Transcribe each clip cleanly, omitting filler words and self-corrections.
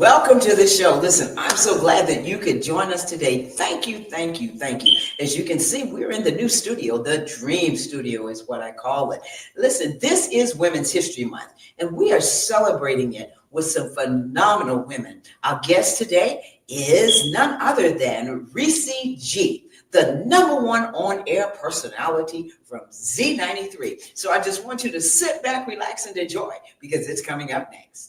Welcome to the show. Listen, I'm so glad that you could join us today. Thank you, thank you, thank you. As you can see, we're in the new studio. The Dream Studio is what I call it. Listen, this is Women's History Month, and we are celebrating it with some phenomenal women. Our guest today is none other than Riecy G, the #1 on-air personality from Z93. So I just want you to sit back, relax, and enjoy because it's coming up next.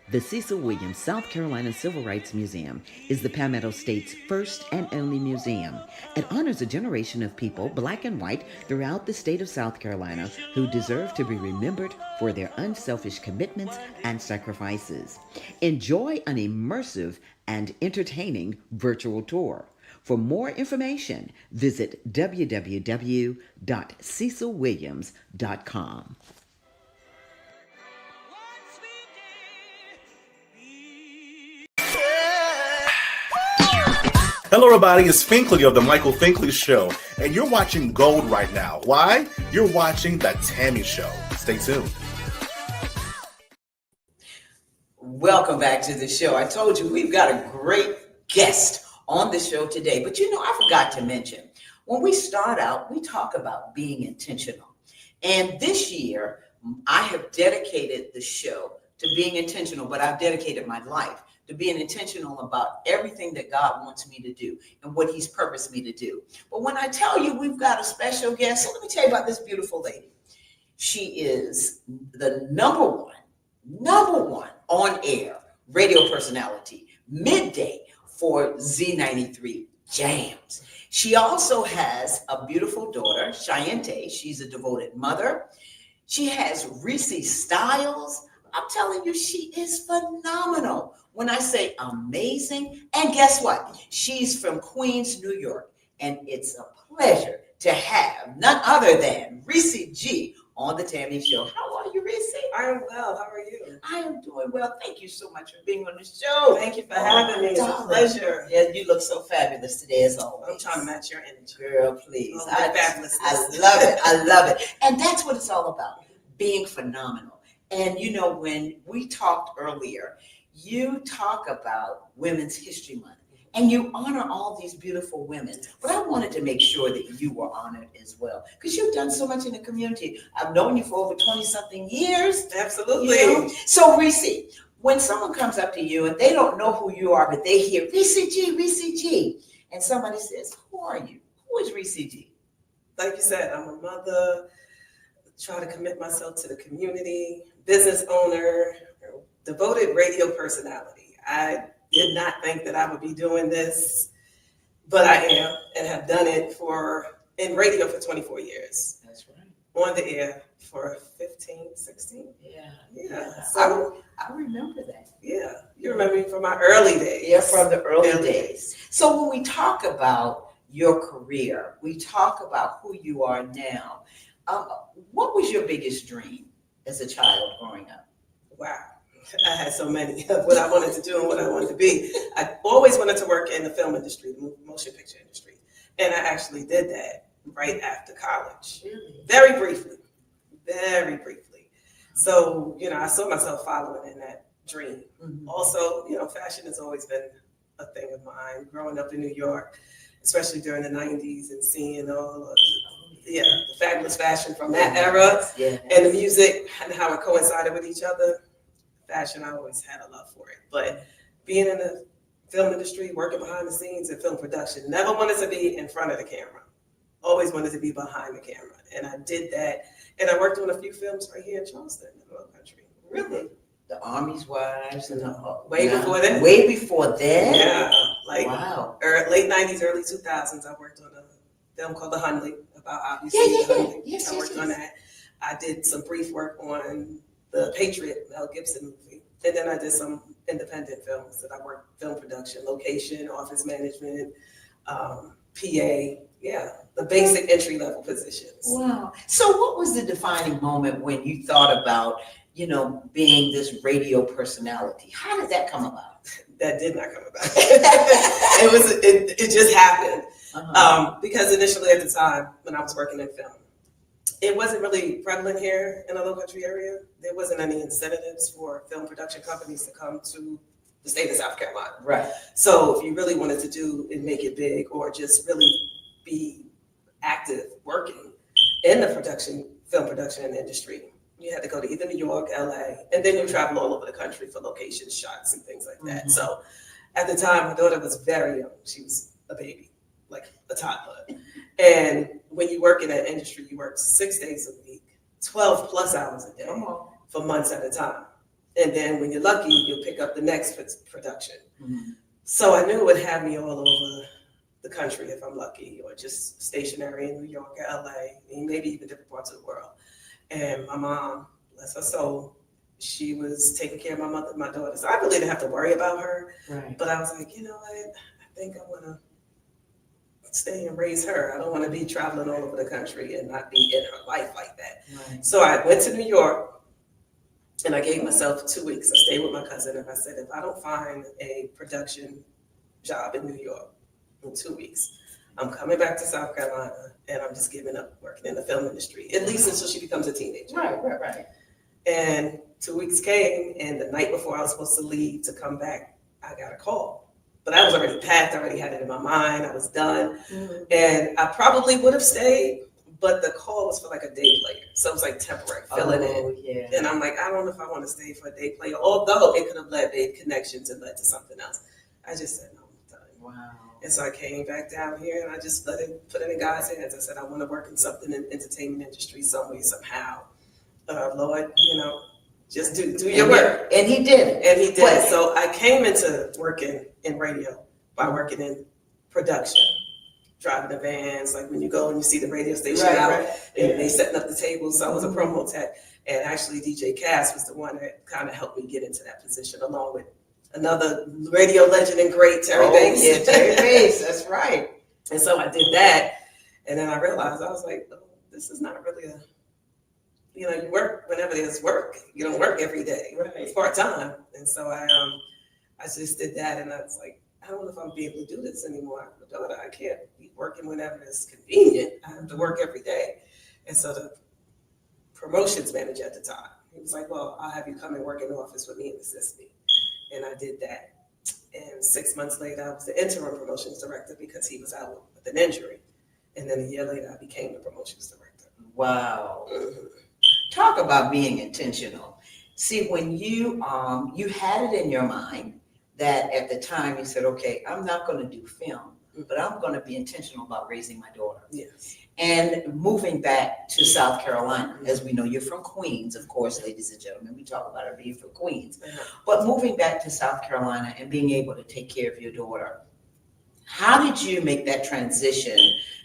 The Cecil Williams South Carolina Civil Rights Museum is the Palmetto State's first and only museum. It honors a generation of people, black and white, throughout the state of South Carolina who deserve to be remembered for their unselfish commitments and sacrifices. Enjoy an immersive and entertaining virtual tour. For more information, visit www.cecilwilliams.com. Hello everybody, it's Finkley of the Michael Finkley Show, and you're watching Gold right now. Why? You're watching the Tammy Show. Stay tuned. Welcome back to the show. I told you we've got a great guest on the show today, but I forgot to mention, when we start out, we talk about being intentional. And this year, I have dedicated the show to being intentional, but I've dedicated my life to being intentional about everything that God wants me to do and what he's purposed me to do. But when I tell you we've got a special guest, so let me tell you about this beautiful lady. She is the number one on air radio personality, midday for Z93 Jams. She also has a beautiful daughter, Cheyenne. She's a devoted mother. She has Riecy Styles. I'm telling you, she is phenomenal. When I say amazing, and guess what? She's from Queens, New York, and it's a pleasure to have none other than Riecy G on the Tammy Show. How are you, Riecy? I am well. How are you? I am doing well. Thank you so much for being on the show. Thank you for having me. It's a pleasure. Yeah, you look so fabulous today as always. I'm trying to match your energy. Girl, please. Fabulous. I love it. I love it. And that's what it's all about, being phenomenal. And when we talked earlier, you talk about Women's History Month and you honor all these beautiful women. But I wanted to make sure that you were honored as well because you've done so much in the community. I've known you for over 20-something years. Absolutely. So, Riecy, when someone comes up to you and they don't know who you are, but they hear Riecy G, and somebody says, who are you? Who is Riecy G? Like you said, I'm a mother, try to commit myself to the community, business owner, devoted radio personality. I did not think that I would be doing this, but I am and have done it in radio for 24 years. That's right. On the air for 15, 16. Yeah. So I remember that. Yeah. You remember me from my early days. Yeah, from the early days. So when we talk about your career, we talk about who you are now. What was your biggest dream as a child growing up? Wow. I had so many of what I wanted to do and what I wanted to be. I always wanted to work in the film industry, the motion picture industry. And I actually did that right after college. Really? Very briefly. So, I saw myself following in that dream. Mm-hmm. Also, fashion has always been a thing of mine. Growing up in New York, especially during the 90s and seeing all of the fabulous fashion from that era and the music and how it coincided with each other. Fashion, I always had a love for it. But being in the film industry, working behind the scenes in film production, never wanted to be in front of the camera. Always wanted to be behind the camera. And I did that. And I worked on a few films right here in Charleston, in the Low Country. Really? The Army's Wives and way before that. Way before that? Yeah. Wow. Late 90s, early 2000s, I worked on a film called The Hundley, about obviously the Hundley. Yes, I worked on that. I did some brief work on the Patriot, Mel Gibson movie. And then I did some independent films that I worked film production, location, office management, PA, the basic entry level positions. Wow. So what was the defining moment when you thought about, being this radio personality? How did that come about? That did not come about. It just happened. Because initially at the time when I was working in film, it wasn't really prevalent here in the Low Country area. There wasn't any incentives for film production companies to come to the state of South Carolina. Right. So if you really wanted to do and make it big, or just really be active working in the film production industry, you had to go to either New York, LA, and then you travel all over the country for location shots and things like that. So at the time, my daughter was very young. She was a baby, like a toddler. And when you work in that industry, you work 6 days a week, 12 plus hours a day for months at a time. And then when you're lucky, you'll pick up the next production. So I knew it would have me all over the country if I'm lucky, or just stationary in New York or LA, and maybe even different parts of the world. And my mom, bless her soul, she was taking care of my mother and my daughter. So I really didn't have to worry about her. Right. But I was like, you know what? I think I want to stay and raise her. I don't want to be traveling all over the country and not be in her life like that. Right. So I went to New York and I gave myself 2 weeks. I stayed with my cousin and I said, if I don't find a production job in New York in 2 weeks, I'm coming back to South Carolina and I'm just giving up working in the film industry, at least until she becomes a teenager. Right. And 2 weeks came, and the night before I was supposed to leave to come back, I got a call. But I was already packed, I already had it in my mind, I was done. And I probably would have stayed, but the call was for like a day player. So it was like temporary, filling in. Yeah. And I'm like, I don't know if I want to stay for a day player, although it could have made connections and led to something else. I just said, no, I'm done. Wow. And so I came back down here and I just put it in God's hands. I said, I want to work in something in the entertainment industry some way, somehow. Lord, just do your work. And he did it. And he did. So I came into working in radio by working in production, driving the vans, like when you go and you see the radio station and they setting up the tables. So I was a promo tech. And actually DJ Cass was the one that kind of helped me get into that position, along with another radio legend and great, Terry Banks. Yeah, Terry Banks, that's right. And so I did that. And then I realized, I was like, oh, this is not really you work whenever there's work. You don't work every day. Right. It's part-time. And so I just did that. And I was like, I don't know if I'm be able to do this anymore. I have a daughter. I can't be working whenever it's convenient. I have to work every day. And so the promotions manager at the time, he was like, well, I'll have you come and work in the office with me and assist me. And I did that. And 6 months later, I was the interim promotions director because he was out with an injury. And then a year later, I became the promotions director. Wow. Talk about being intentional. See, when you had it in your mind that at the time you said, okay, I'm not going to do film, but I'm going to be intentional about raising my daughter. Yes. And moving back to South Carolina, as we know, you're from Queens, of course, ladies and gentlemen. We talk about her being from Queens. But moving back to South Carolina and being able to take care of your daughter, how did you make that transition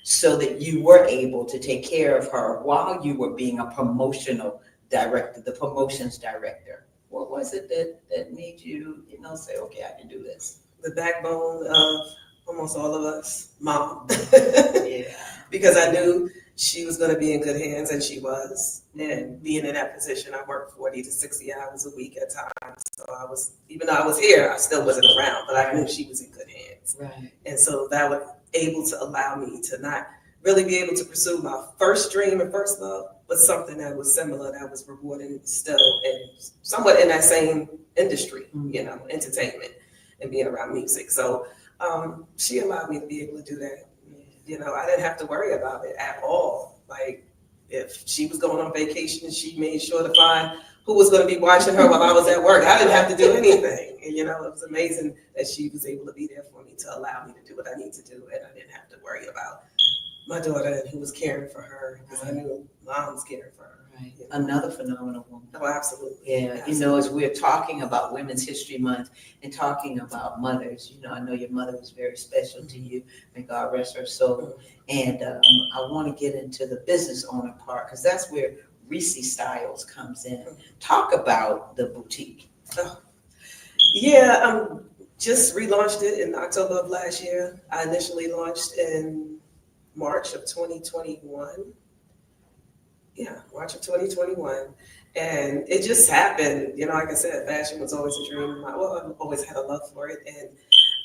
so that you were able to take care of her while you were being a promotional director, the promotions director? What was it that made you, say, okay, I can do this? The backbone of almost all of us, Mom. Yeah. Because I knew she was going to be in good hands, and she was. And being in that position, I worked 40 to 60 hours a week at times. So I was, even though I was here, I still wasn't around, but I knew she was in good hands. Right. And so that was able to allow me to not really be able to pursue my first dream and first love, but something that was similar, that was rewarding still, and somewhat in that same industry, entertainment and being around music. So she allowed me to be able to do that. I didn't have to worry about it at all. Like, if she was going on vacation, she made sure to find who was going to be watching her while I was at work. I didn't have to do anything. And, it was amazing that she was able to be there for me to allow me to do what I need to do. And I didn't have to worry about my daughter and who was caring for her, because I knew Mom was caring for her. Right. Another phenomenal woman. Oh, absolutely. Yeah, Absolutely. as we're talking about Women's History Month and talking about mothers, I know your mother was very special to you. May God rest her soul. And I want to get into the business owner part, because that's where Riecy Styles comes in. Talk about the boutique. Yeah, just relaunched it in October of last year. I initially launched in March of 2021. Yeah, March of 2021. And it just happened. Like I said, fashion was always a dream of mine. Well, I've always had a love for it. And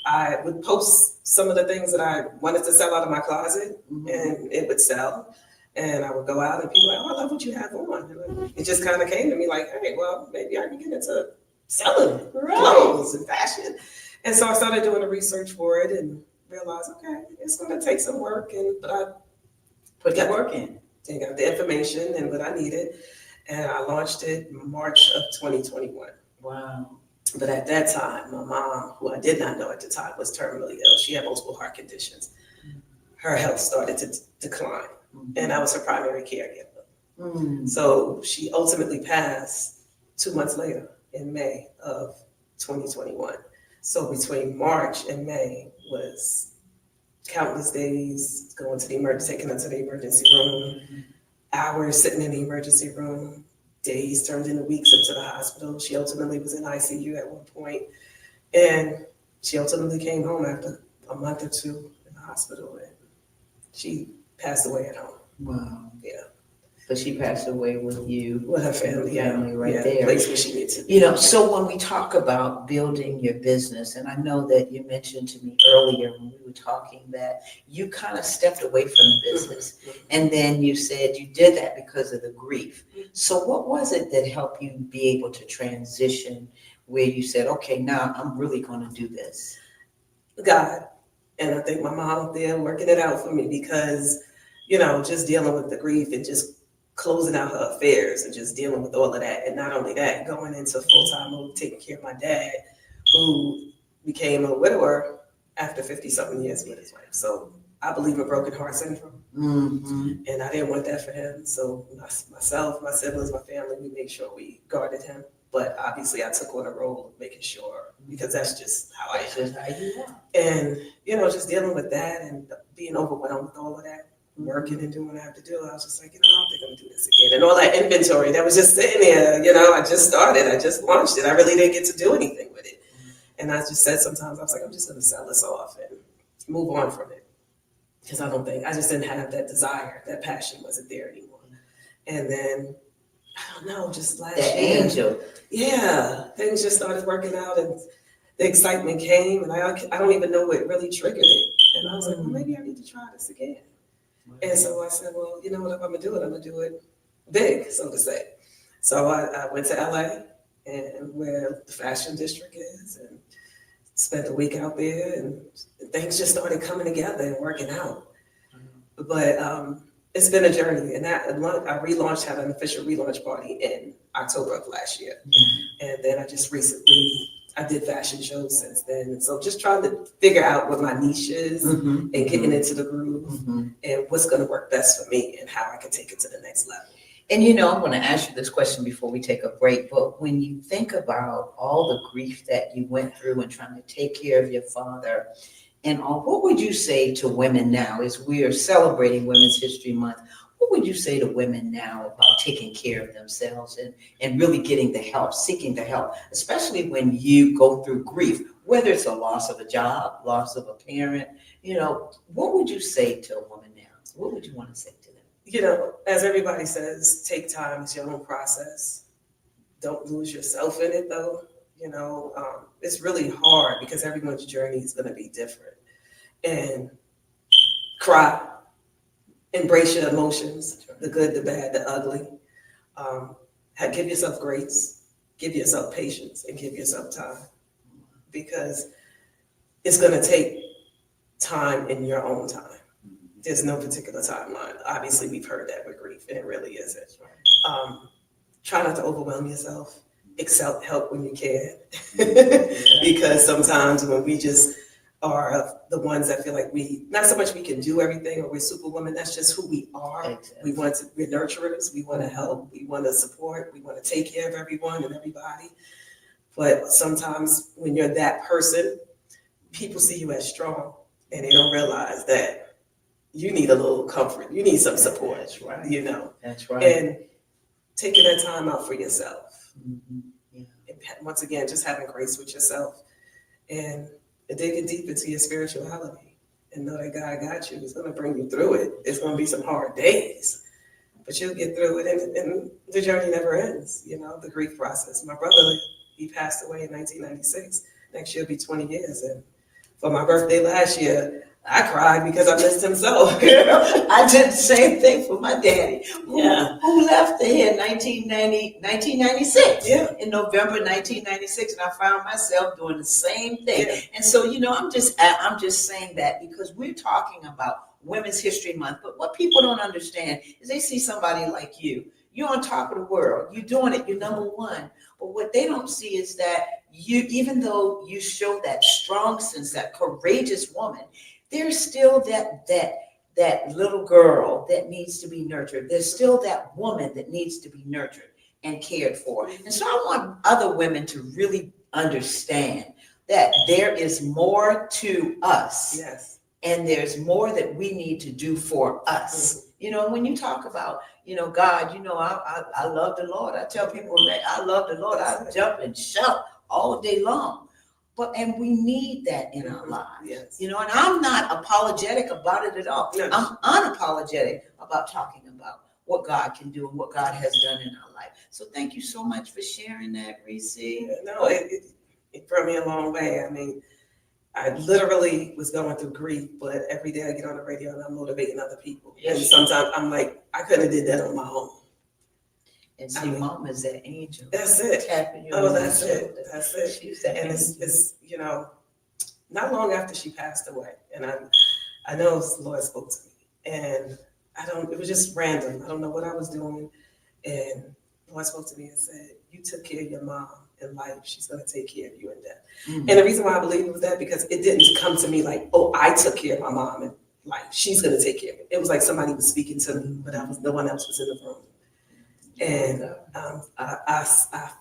I would post some of the things that I wanted to sell out of my closet, and it would sell. And I would go out and people were like, oh, I love what you have on. And it just kind of came to me like, hey, well, maybe I can get into selling clothes and fashion. And so I started doing the research for it and realized, okay, it's going to take some work. But I Put the work in. And got the information and what I needed. And I launched it March of 2021. Wow. But at that time, my mom, who I did not know at the time, was terminally ill. She had multiple heart conditions. Her health started to decline, and I was her primary caregiver. So she ultimately passed 2 months later in May of 2021. So between March and May was countless days going to the emergency, taking her to the emergency room, hours sitting in the emergency room, days turned into weeks into the hospital. She ultimately was in ICU at one point, and she ultimately came home after a month or two in the hospital, and she passed away at home. Wow. Yeah. But she passed away with you. With her family, right there. Place where she needs to be. You know, so when we talk about building your business, and I know that you mentioned to me earlier when we were talking that you kind of stepped away from the business, and then you said you did that because of the grief. So what was it that helped you be able to transition where you said, okay, now I'm really going to do this? God. And I think my mom up there working it out for me because, you know, just dealing with the grief and just closing out her affairs and just dealing with all of that. And not only that, going into full-time mode, taking care of my dad, who became a widower after 50-something years with his wife. So I believe in broken heart syndrome. And I didn't want that for him. So myself, my siblings, my family, we made sure we guarded him. But obviously I took on a role of making sure, because that's just how I am. And, you know, just dealing with that and being overwhelmed with all of that, working and doing what I have to do, I was just like, you know, I don't think I'm gonna do this again. And all that inventory that was just sitting there, you know, I just started, I just launched it. I really didn't get to do anything with it. And I just said sometimes, I was like, I'm just gonna sell this off and move on from it. Because I just didn't have that desire, that passion wasn't there anymore. And then, I don't know, just last year. Angel. Yeah, things just started working out and the excitement came, and I don't even know what really triggered it. And I was like, well, maybe I need to try this again. And so I said, well, you know what, if I'm gonna do it big, so to say. So I went to LA, and where the fashion district is, and spent a week out there, and things just started coming together and working out. But it's been a journey, and I relaunched, had an official relaunch party in October of last year. And then I just recently, I did fashion shows since then. And so just trying to figure out what my niche is and getting into the groove and what's going to work best for me and how I can take it to the next level. And, you know, I'm going to ask you this question before we take a break, but when you think about all the grief that you went through and trying to take care of your father and all, what would you say to women now as we are celebrating Women's History Month? What would you say to women now about taking care of themselves and really getting the help, seeking the help, especially when you go through grief, whether it's a loss of a job, loss of a parent, you know, what would you say to a woman now? What would you want to say to them? You know, as everybody says, take time. It's your own process. Don't lose yourself in it, though. You know, it's really hard because everyone's journey is going to be different. And cry. Embrace your emotions, the good, the bad, the ugly. Give yourself grace, give yourself patience, and give yourself time. Because it's going to take time in your own time. There's no particular timeline. Obviously, we've heard that with grief, and it really isn't. Try not to overwhelm yourself. Accept help when you can. Because sometimes when we just are the ones that feel like not so much we can do everything or we're superwoman, that's just who we are. Exactly. We're nurturers, we want to help, we want to support, we want to take care of everyone and everybody. But sometimes when you're that person, people see you as strong and they don't realize that you need a little comfort, you need some support. That's right. You know. That's right. And taking that time out for yourself. Yeah. And once again, just having grace with yourself and digging deep into your spirituality and know that God got you. He's going to bring you through it. It's going to be some hard days, but you'll get through it. And the journey never ends, you know, the grief process. My brother, he passed away in 1996. Next year will be 20 years. And for my birthday last year, I cried because I missed him so. I did the same thing for my daddy, Yeah. who left here in 1996. Yeah. In November 1996, and I found myself doing the same thing. Yeah. And so, I'm just saying that because we're talking about Women's History Month, but what people don't understand is they see somebody like you. You're on top of the world. You're doing it. You're number one. But what they don't see is that you, even though you show that strong sense, that courageous woman, there's still that little girl that needs to be nurtured. There's still that woman that needs to be nurtured and cared for. And so I want other women to really understand that there is more to us. Yes. And there's more that we need to do for us. When you talk about, God, I love the Lord. I tell people that I love the Lord. I jump and shout all day long. And we need that in our lives. Yes. And I'm not apologetic about it at all. No. I'm unapologetic about talking about what God can do and what God has done in our life. So thank you so much for sharing that, Riecy. No, it brought me a long way. I mean, I literally was going through grief, but every day I get on the radio and I'm motivating other people. Yes. And sometimes I'm like, I couldn't have did that on my own. And see, Mom is that angel. That's it. Tapping you Oh, on the that's shoulder. it. That's it. She's that And angel. it's not long after she passed away, and I know the Lord spoke to me, and it was just random. I don't know what I was doing, and the Lord spoke to me and said, "You took care of your mom in life. She's going to take care of you in death." Mm-hmm. And the reason why I believe it was that because it didn't come to me like, "Oh, I took care of my mom in life. She's going to take care of it." It was like somebody was speaking to me, but no one else was in the room. And I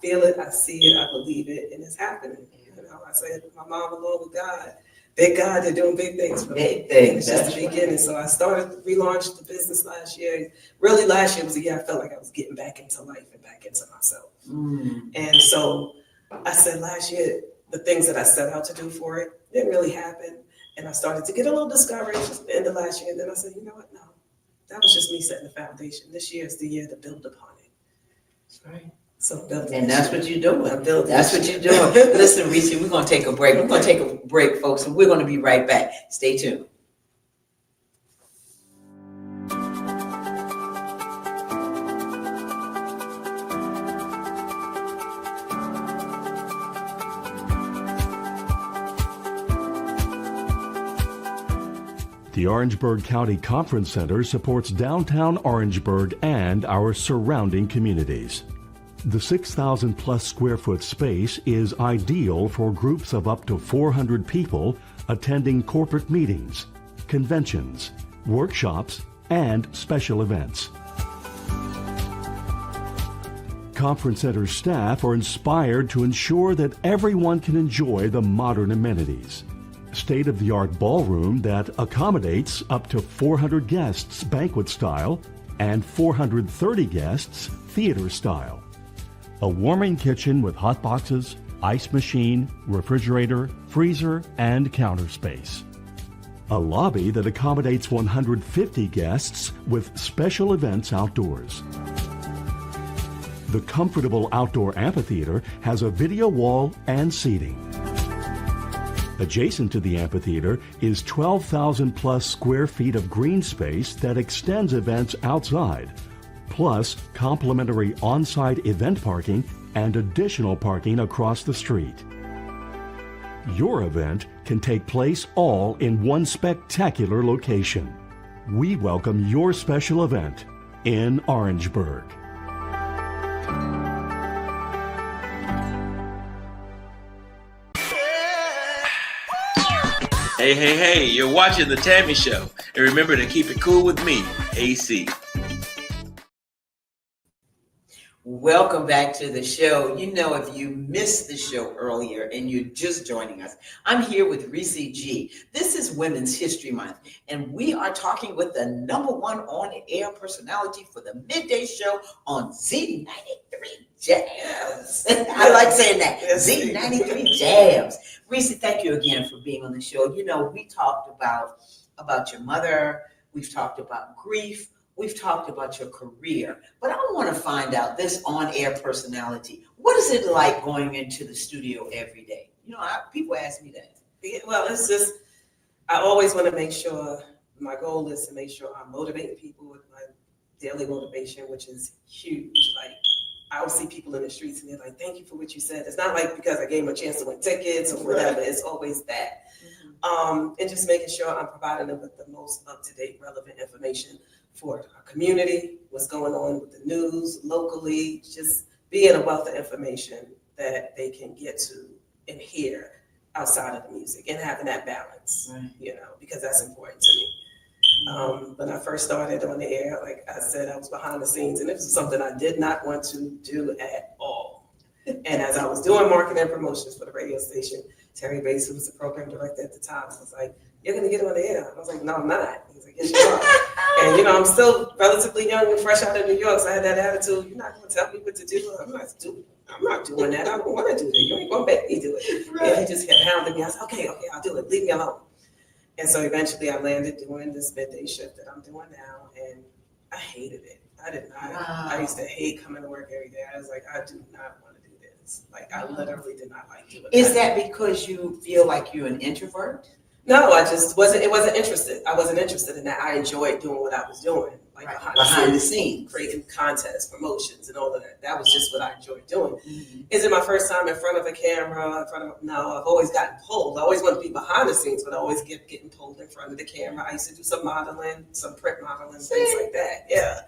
feel it, I see it, I believe it, and it's happening. I said, my mom along with God, big God, they're doing big things for me. Big things. It's just the beginning. So I relaunched the business last year. Really, last year was the year I felt like I was getting back into life and back into myself. And so I said last year, the things that I set out to do for it didn't really happen. And I started to get a little discouraged at the end of last year. And then I said, you know what? No, that was just me setting the foundation. This year is the year to build upon it. Right. So and that's what you're doing. That's what you're doing. Listen, Riecy, we're going to take a break. We're going to take a break, folks, and we're going to be right back. Stay tuned. The Orangeburg County Conference Center supports downtown Orangeburg and our surrounding communities. The 6,000 plus square foot space is ideal for groups of up to 400 people attending corporate meetings, conventions, workshops, and special events. Conference Center staff are inspired to ensure that everyone can enjoy the modern amenities. State-of-the-art ballroom that accommodates up to 400 guests banquet style and 430 guests theater style. A warming kitchen with hot boxes, ice machine, refrigerator, freezer, and counter space. A lobby that accommodates 150 guests with special events outdoors. The comfortable outdoor amphitheater has a video wall and seating. Adjacent to the amphitheater is 12,000 plus square feet of green space that extends events outside, plus complimentary on-site event parking and additional parking across the street. Your event can take place all in one spectacular location. We welcome your special event in Orangeburg. Hey, you're watching The Tammy Show. And remember to keep it cool with me, AC. Welcome back to the show. If you missed the show earlier and you're just joining us, I'm here with Riecy G. This is Women's History Month, and we are talking with the number one on-air personality for the midday show on Z93 Jams. I like saying that, Z93 Jams. Riecy, thank you again for being on the show. We talked about your mother. We've talked about grief. We've talked about your career, but I want to find out this on-air personality. What is it like going into the studio every day? People ask me that. Yeah, well, it's just I always want to make sure, my goal is to make sure I'm motivating people with my daily motivation, which is huge. Like, I'll see people in the streets and they're like, thank you for what you said. It's not like because I gave them a chance to win tickets or whatever. It's always that. And just making sure I'm providing them with the most up-to-date, relevant information for our community, what's going on with the news, locally, just being a wealth of information that they can get to and hear outside of the music and having that balance, because that's important to me. When I first started on the air, like I said, I was behind the scenes, and it was something I did not want to do at all. And as I was doing marketing and promotions for the radio station, Terry Bates, who was the program director at the time, was like, "You're going to get on the air." I was like, "No, I'm not." He was like, "Yes, you are." And, I'm still relatively young and fresh out of New York, so I had that attitude. You're not going to tell me what to do. I'm not doing that. I don't want to do that. You ain't going to make me do it. Right. And he just kept hounding me. I was like, okay, I'll do it. Leave me alone. And so eventually I landed doing this midday shift that I'm doing now, and I hated it. I did not. Wow. I used to hate coming to work every day. I was like, I do not want to do this. Like, I literally did not like doing it. Is that because you feel like you're an introvert? No, I just wasn't interested. I wasn't interested in that. I enjoyed doing what I was doing, like behind the scenes, creating contests, promotions, and all of that. That was just what I enjoyed doing. Mm-hmm. Is it my first time in front of a camera? No, I've always gotten pulled. I always want to be behind the sne's, but I always get getting pulled in frond of the camera. I used to do some modeling, some print modeling, things like that. Yeah.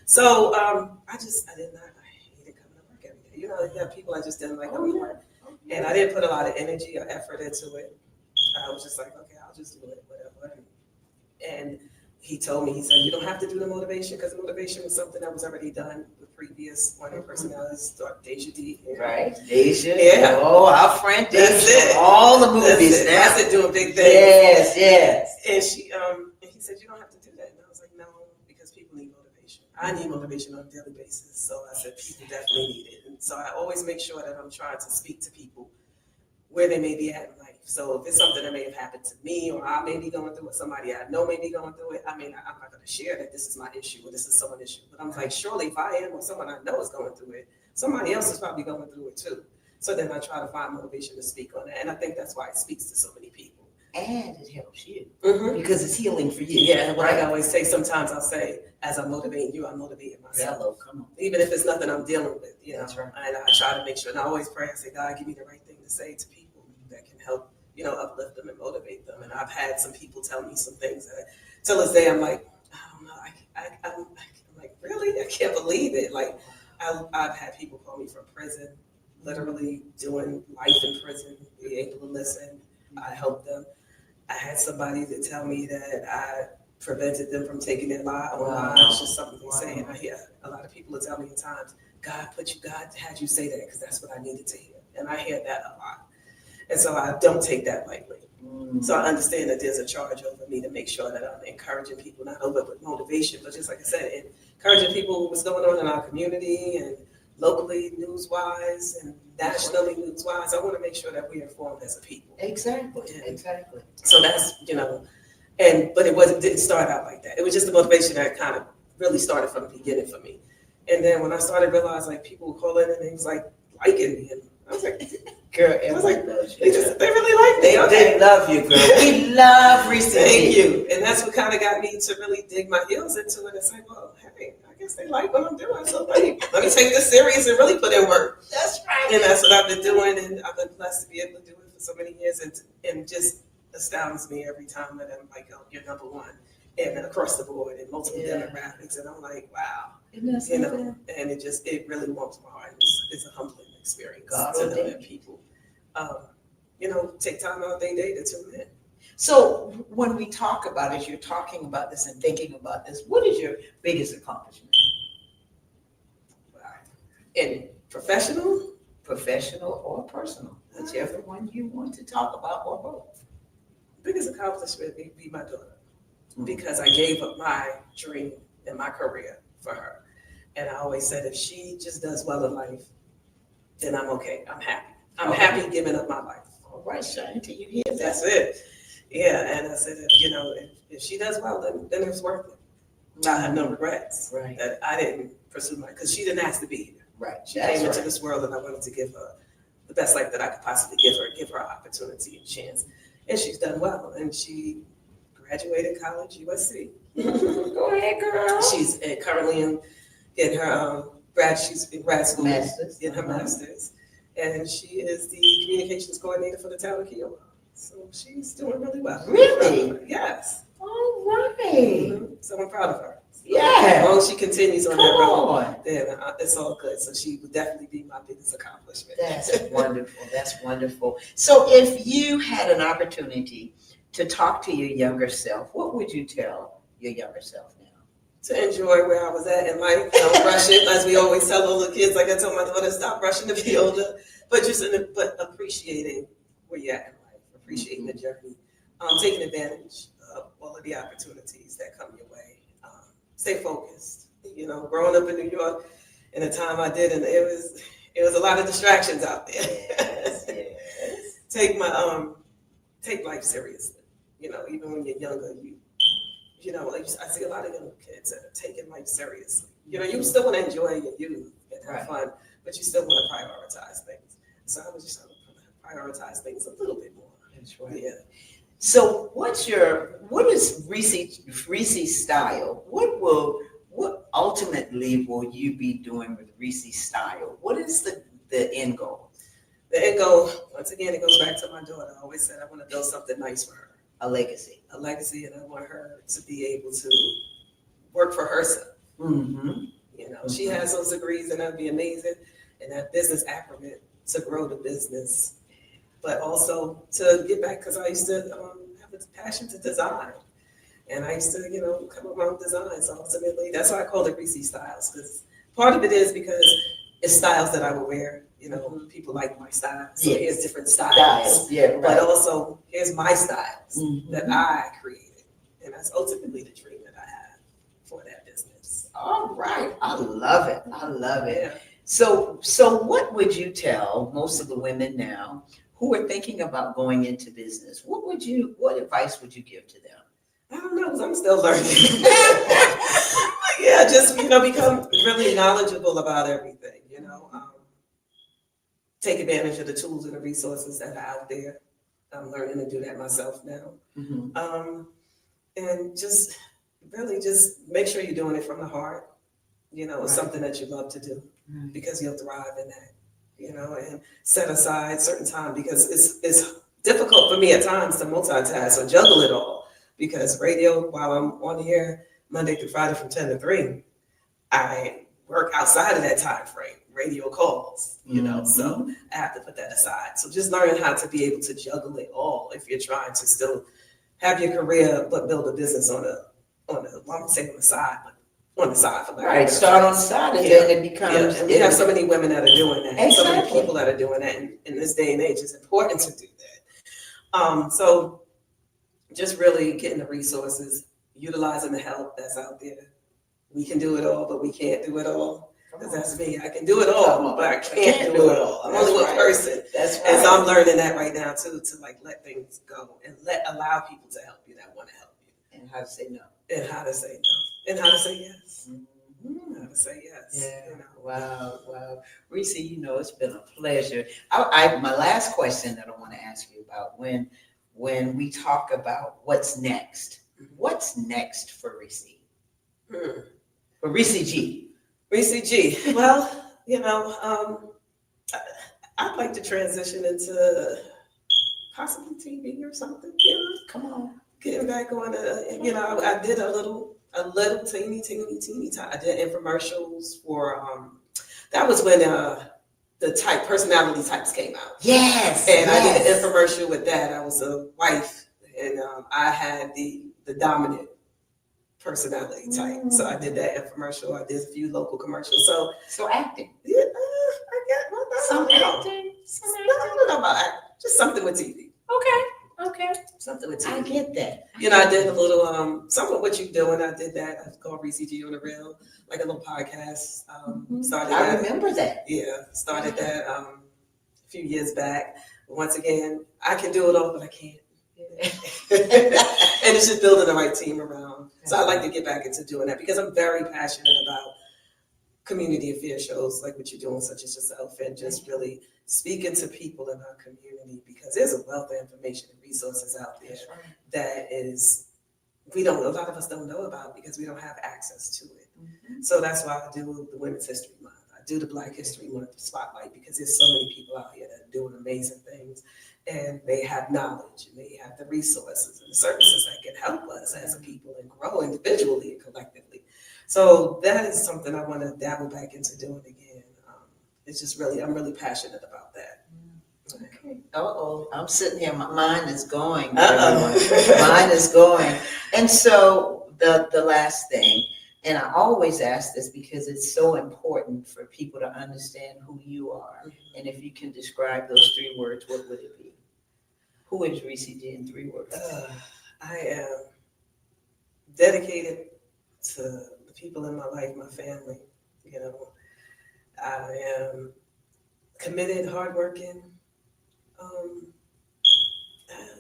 So I hated coming to work every day. You have people I just didn't like. And I didn't put a lot of energy or effort into it. I was just like, okay, I'll just do it, whatever. And he told me, he said, you don't have to do the motivation, because the motivation was something that was already done with previous one-year personalities, Deja D. Right, Deja. Yeah. Oh, our friend Deja. That's it. All the movies. That's it, doing big things. Yes. And he said, you don't have to do that. And I was like, no, because people need motivation. I need motivation on a daily basis. So I said, people definitely need it. And so I always make sure that I'm trying to speak to people where they may be at in life. So if it's something that may have happened to me, or I may be going through it, somebody I know may be going through it, I'm not going to share that this is my issue or this is someone's issue. But I'm like, surely if I am or someone I know is going through it, somebody else is probably going through it too. So then I try to find motivation to speak on that. And I think that's why it speaks to so many people. And it helps you because it's healing for you. Yeah, what I always say, sometimes I'll say, as I'm motivating you, I'm motivating myself. Hello, come on. Even if it's nothing I'm dealing with, That's right. And I try to make sure, and I always pray, I say, God, give me the right thing to say to people that can help, uplift them and motivate them. And I've had some people tell me some things that, till this day, I'm like, I don't know, I'm like, really? I can't believe it. Like, I've had people call me from prison, literally doing life in prison, be able to listen. I helped them. I had somebody to tell me that I prevented them from taking their own lives, just something they say. And I hear a lot of people will tell me at times, God had you say that because that's what I needed to hear. And I hear that a lot. And so I don't take that lightly. So I understand that there's a charge over me to make sure that I'm encouraging people, not only with motivation, but just like I said, encouraging people what's going on in our community and locally, news-wise, and nationally, news-wise. I want to make sure that we're informed as a people. Exactly. So that's, but it didn't start out like that. It was just the motivation that kind of really started from the beginning for me. And then when I started realizing, like, people would call in and they was like liking me, and I was like, girl, I was like, they really like me. They love you, girl. We love Riecy G. Thank you. And that's what kind of got me to really dig my heels into it and say, well, hey, I guess they like what I'm doing. So let me take this serious and really put in work. That's right. And that's what I've been doing. And I've been blessed to be able to do it for so many years. And just astounds me every time that I'm like, oh, you're number one. And across the board and multiple demographics. And I'm like, wow. And it really warms my heart. It's a humbling experience to know that people, take time out of their day to tune in. So when we talk about it, you're talking about this and thinking about this, what is your biggest accomplishment? In professional or personal, whichever one you want to talk about, or both. Biggest accomplishment would be my daughter, because I gave up my dream and my career for her. And I always said, if she just does well in life, then I'm okay. I'm happy. I'm happy giving up my life. All right, Shine, till you hear that. That's it. Yeah, and I said, if she does well, then it's worth it. I have no regrets that I didn't pursue because she didn't ask to be here. Right. She came into this world, and I wanted to give her the best life that I could possibly give her an opportunity and chance. and she's done well. And she graduated college, USC. Go ahead, girl. She's currently in her she's in grad school, Masters. in her master's, and she is the communications coordinator for the town of Kiowa. So she's doing really well. Really? Yes. All right. So I'm proud of her. Yeah. As long as she continues on Come that road, on. then it's all good. So she would definitely be my biggest accomplishment. That's wonderful. That's wonderful. So if you had an opportunity to talk to your younger self, what would you tell your younger self now? To enjoy where I was at in life. Don't rush it, as we always tell all the kids. Like I told my daughter, stop rushing to be older, but but appreciating where you're at in life, appreciating the journey, taking advantage of all of the opportunities that come your way. Stay focused. You know, growing up in New York, in the time I did, and it was a lot of distractions out there. Yes, yes. Take life seriously. You know, even when you're younger, you know, like I see a lot of young kids that are taking life seriously. You know, you still want to enjoy your youth and have fun, but you still want to prioritize things. So I was just trying to prioritize things a little bit more. That's right. Yeah. So what is Riecy's style? What ultimately will you be doing with Riecy's style? What is the end goal? The end goal, once again, it goes back to my daughter. I always said I want to build something nice for her. A legacy. A legacy, and I want her to be able to work for herself. Mm-hmm. You know, she has those degrees, and that'd be amazing. And that business acumen to grow the business, but also to get back, because I used to have a passion to design. And I used to, you know, come up with my own designs. So ultimately, that's why I call it Riecy Styles, because part of it is because it's styles that I would wear. You know, people like my style. So here's different styles. Yeah, right. But also, here's my styles Mhm. that I created. And that's ultimately the dream that I have for that business. All right. I love it. I love it. Yeah. So what would you tell most of the women now who are thinking about going into business? What advice would you give to them? I don't know, because I'm still learning. Yeah, just, you know, become really knowledgeable about everything, you know. Take advantage of the tools and the resources that are out there. I'm learning to do that myself now. Mm-hmm. And just really just make sure you're doing it from the heart. You know, it's something that you love to do, because you'll thrive in that, you know, and set aside certain time, because it's difficult for me at times to multitask or juggle it all, because radio, while I'm on the air Monday through Friday from 10 to 3, I work outside of that time frame. Radio calls, you know, so I have to put that aside. So just learning how to be able to juggle it all if you're trying to still have your career but build a business on the well, I'm gonna say on the side, but on the side for Right. Start on the side, and then it becomes. And we have so many women that are doing that. Exactly. So many people that are doing that in this day and age. It's important to do that. So just really getting the resources, utilizing the help that's out there. We can do it all, but we can't do it all. Because that's me. I can do it all, but I can't do it all. I'm only one person. That's right. And so I'm learning that right now too, to like let things go and allow people to help you that want to help you. And how to say no. And how to say no. And how to say yes. Mm-hmm. How to say yes. Yeah. You know. Wow. Riecy, you know, it's been a pleasure. My last question that I want to ask you about, when we talk about what's next for Riecy? For Riecy G. Riecy G. Well, you know, I'd like to transition into possibly TV or something. You know, Come on. getting back on you know, I did a little teeny time. I did infomercials for that was when the personality types came out. Yes. And I did an infomercial with that. I was a wife, and I had the dominant personality type. So I did that infomercial. I did a few local commercials. So acting. Yeah, I get Some acting. I don't know about acting. Just something with TV. Okay. Something with TV. I get that. You know, I did a little some of what you're doing. I did that. It's called Riecy G on the Real, like a little podcast. Started I that. remember that. Yeah, started that a few years back. Once again, I can do it all, but I can't. And it's just building the right team around. So I like to get back into doing that, because I'm very passionate about community affair shows like what you're doing, such as yourself, and just really speaking to people in our community, because there's a wealth of information and resources out there that is, a lot of us don't know about because we don't have access to it. So that's why I do the Women's History Month. I do the Black History Month Spotlight, because there's so many people out here that are doing amazing things, and they have knowledge and they have the resources and the services that can help us as a people and grow individually and collectively. So that is something I want to dabble back into doing again. It's just really, I'm really passionate about that. Okay. I'm sitting here. My mind is going. Mine is going. And so the last thing, and I always ask this because it's so important for people to understand who you are. And if you can describe those 3 words, what would it be? Who is Riecy G in 3 words? I am dedicated to the people in my life, my family. You know, I am committed, hardworking.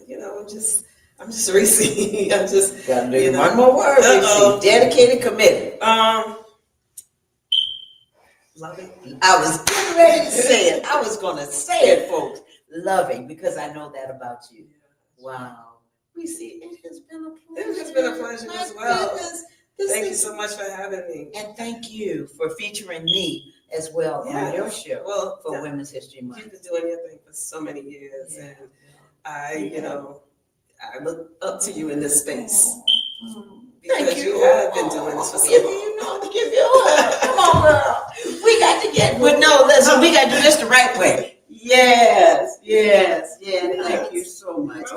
You know, I'm just Riecy. I'm just Gotta do one more word. Riecy. Dedicated, committed. Loving. I was getting ready to say it. I was gonna say it, folks. Loving, because I know that about you. Wow. Riecy, it has been a pleasure. It has been a pleasure as well. Goodness. Thank you so much for having me. And thank you for featuring me as well on your show for Women's History Month. You've been doing your thing for so many years, and I look up to you in this space. Because you have been doing this for so long. You know, to give you a hug. Come on, girl. We got to get, but no, listen, we got to do this the right way. Yes. Thank you so much.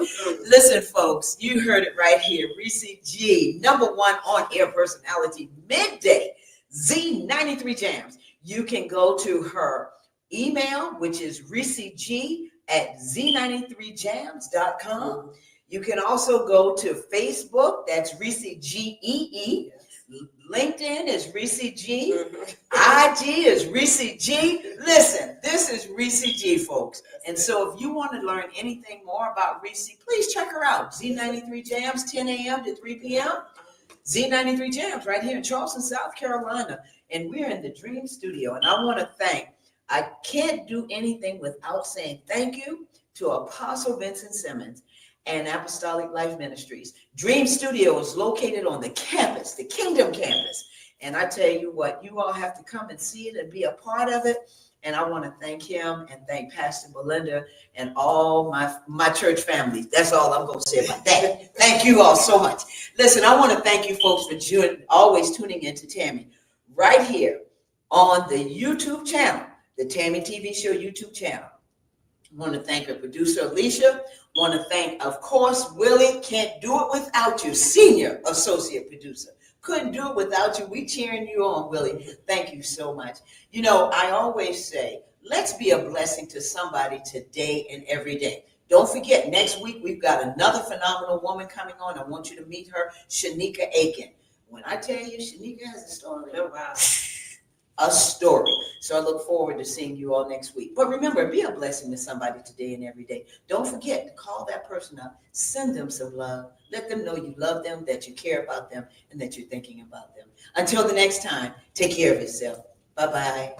Listen, folks, you heard it right here. Riecy G, #1 on-air personality, midday, Z93 Jams. You can go to her email, which is reecyg@z93jams.com. You can also go to Facebook, that's Riecy G. LinkedIn is Riecy G. IG is Riecy G. Listen, this is Riecy G, folks. And so if you want to learn anything more about Riecy, please check her out. Z93 Jams, 10 a.m. to 3 p.m. Z93 Jams right here in Charleston, South Carolina. And we're in the Dream Studio. And I want to I can't do anything without saying thank you to Apostle Vincent Simmons and Apostolic Life Ministries. Dream Studio is located on the campus, the Kingdom campus. And I tell you what, you all have to come and see it and be a part of it. And I want to thank him and thank Pastor Belinda and all my church family. That's all I'm going to say about that. Thank you all so much. Listen, I want to thank you folks for always tuning in to Tammy right here on the YouTube channel, the Tammy TV Show YouTube channel. I want to thank our producer, Alicia. Want to thank, of course, Willie. Can't do it without you, senior associate producer. Couldn't do it without you. We cheering you on, Willie. Thank you so much. You know, I always say, let's be a blessing to somebody today and every day. Don't forget, next week, we've got another phenomenal woman coming on. I want you to meet her, Shanika Aiken. When I tell you, Shanika has a story. Oh, wow. A story. So I look forward to seeing you all next week. But remember, be a blessing to somebody today and every day. Don't forget to call that person up, send them some love, let them know you love them, that you care about them, and that you're thinking about them. Until the next time, take care of yourself. Bye-bye.